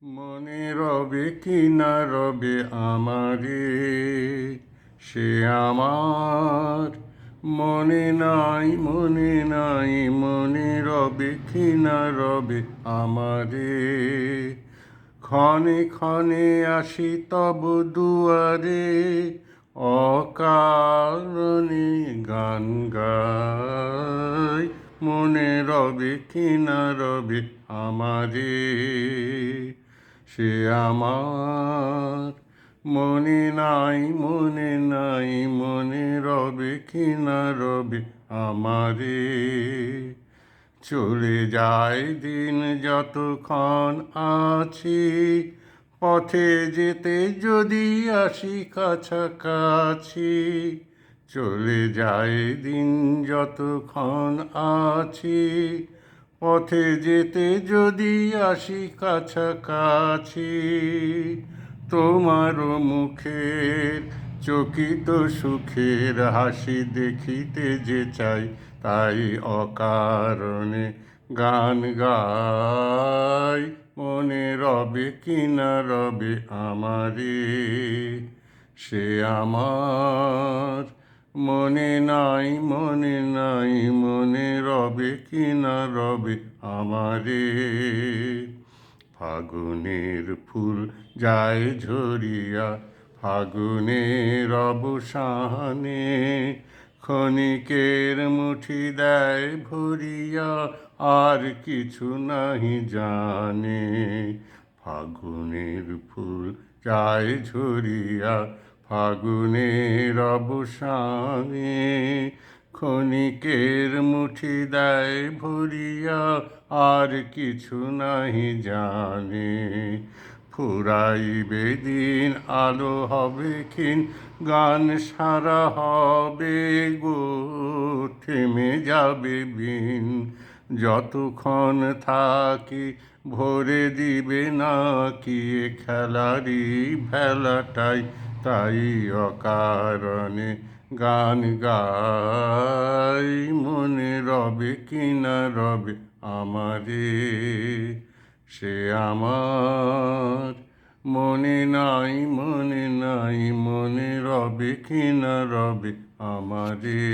মনে রবে কি না রবে আমারে, সে আমার মনে নাই, মনে নাই। মনে রবে কি না রবে আমারে, ক্ষণে ক্ষণে আসি তব দুয়ারে, অকারণে গান গাই। মনে রবে কি না রবে আমারে, সে আমার মনে নাই, মনে নাই। মনে রবে কি না রবে আমারে, চলে যায় দিন যতক্ষণ আছি, পথে যেতে যদি আসি কাছাকাছি। চলে যায় দিন যতক্ষণ আছি, পথে যেতে যদি আসি কাছাকাছি। তোমারও মুখের চকিত সুখের হাসি দেখিতে যে চাই, তাই অকারণে গান গাই। মনে রবে কি না রবে আমারে, সে আমার মনে নাই, মনে নাই। মনে রবে কি না রবে আমারে, ফাগুনের ফুল যায় ঝরিয়া ফাগুনের অবসানে, ক্ষণিকের মুঠি দেয় ভরিয়া আর কিছু নাহি জানে। ফাগুনের ফুল যায় ঝরিয়া ফাগুনের অবসানে, ক্ষণিকের মুঠি দেয় ভরিয়া আর কিছু নাহি জানে। ফুরাইবে দিন আলো হবে ক্ষীণ, গান সারা হবে গো থেমে যাবে বিন। যতক্ষণ থাকি ভরে দিবে নাকি খেলারি ভেলাটাই, তাই অকারণে গান গাই। মনে রবে কি না রবে আমারে, সে আমার মনে নাই, মনে নাই। মনে রবে কি না রবে আমারে।